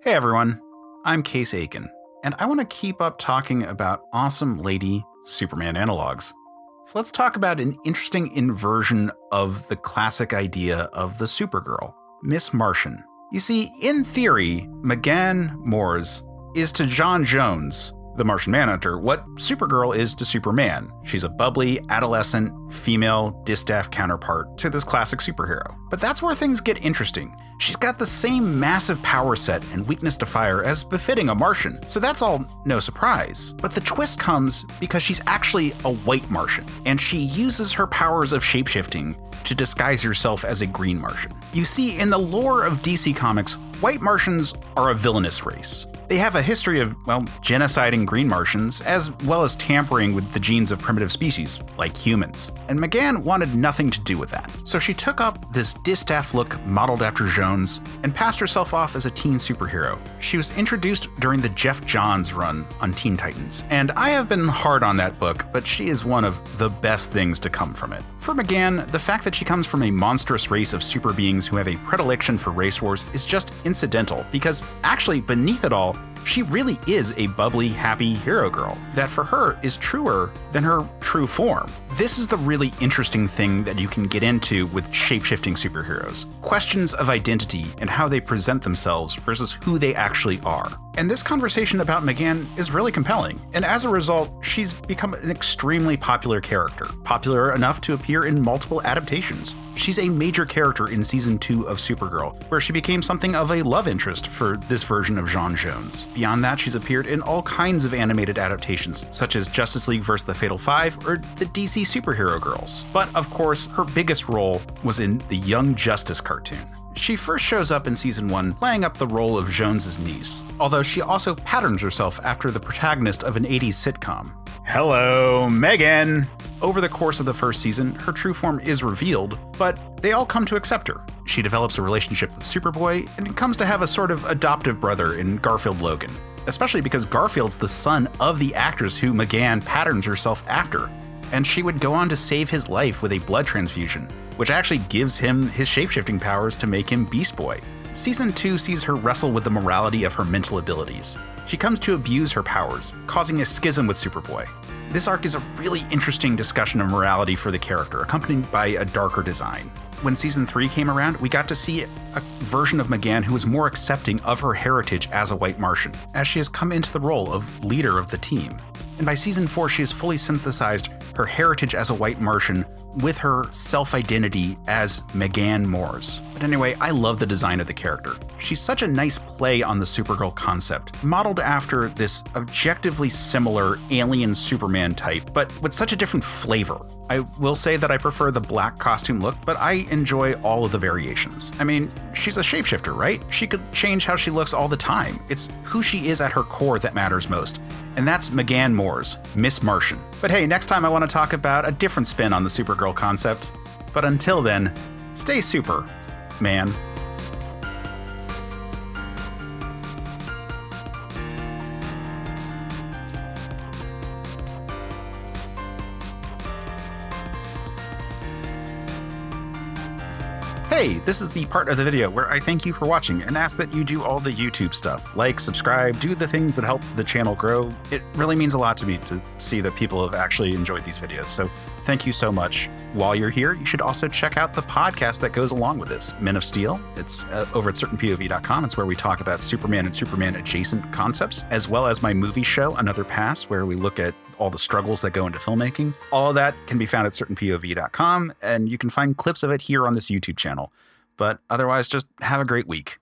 Hey everyone, I'm Case Aiken, and I want to keep up talking about awesome lady Superman analogs. So let's talk about an interesting inversion of the classic idea of the Supergirl, Miss Martian. You see, in theory, Megan Moores is to Geoff Johns, the Martian Manhunter, what Supergirl is to Superman. She's a bubbly, adolescent, female distaff counterpart to this classic superhero. But that's where things get interesting. She's got the same massive power set and weakness to fire as befitting a Martian, so that's all no surprise. But the twist comes because she's actually a white Martian, and she uses her powers of shapeshifting to disguise herself as a Green Martian. You see, in the lore of DC Comics, white Martians are a villainous race. They have a history of, genociding Green Martians, as well as tampering with the genes of primitive species, like humans. And Megan wanted nothing to do with that. So she took up this distaff look modeled after Jones and passed herself off as a teen superhero. She was introduced during the Geoff Johns run on Teen Titans, and I have been hard on that book, but she is one of the best things to come from it. For Megan, the fact that she comes from a monstrous race of super beings who have a predilection for race wars is just incidental, because actually beneath it all, she really is a bubbly, happy hero girl that for her is truer than her true form. This is the really interesting thing that you can get into with shapeshifting superheroes. Questions of identity and how they present themselves versus who they actually are. And this conversation about Megan is really compelling. And as a result, she's become an extremely popular character, popular enough to appear in multiple adaptations. She's a major character in season 2 of Supergirl, where she became something of a love interest for this version of Geoff Johns. Beyond that, she's appeared in all kinds of animated adaptations, such as Justice League vs. the Fatal Five or the DC Superhero Girls. But of course, her biggest role was in the Young Justice cartoon. She first shows up in season 1 playing up the role of Jones's niece, although she also patterns herself after the protagonist of an 80s sitcom. Hello, Megan! Over the course of the first season, her true form is revealed, but they all come to accept her. She develops a relationship with Superboy and comes to have a sort of adoptive brother in Garfield Logan, especially because Garfield's the son of the actress who Megan patterns herself after, and she would go on to save his life with a blood transfusion, which actually gives him his shapeshifting powers to make him Beast Boy. Season 2 sees her wrestle with the morality of her mental abilities. She comes to abuse her powers, causing a schism with Superboy. This arc is a really interesting discussion of morality for the character, accompanied by a darker design. When season 3 came around, we got to see a version of Megan who was more accepting of her heritage as a white Martian, as she has come into the role of leader of the team. And by season 4, she has fully synthesized her heritage as a white Martian with her self-identity as Megan Moores. But anyway, I love the design of the character. She's such a nice play on the Supergirl concept, modeled after this objectively similar alien Superman type, but with such a different flavor. I will say that I prefer the black costume look, but I enjoy all of the variations. I mean, she's a shapeshifter, right? She could change how she looks all the time. It's who she is at her core that matters most. And that's Megan Moores, Miss Martian. But hey, next time I want to talk about a different spin on the Supergirl concept. But until then, stay super, man. Hey, this is the part of the video where I thank you for watching and ask that you do all the YouTube stuff, like, subscribe, do the things that help the channel grow. It really means a lot to me to see that people have actually enjoyed these videos, so thank you so much. While you're here, you should also check out the podcast that goes along with this, Men of Steel. It's over at certainpov.com. It's where we talk about Superman and Superman adjacent concepts, as well as my movie show, Another Pass, where we look at all the struggles that go into filmmaking. All of that can be found at certainpov.com, and you can find clips of it here on this YouTube channel. But otherwise, just have a great week.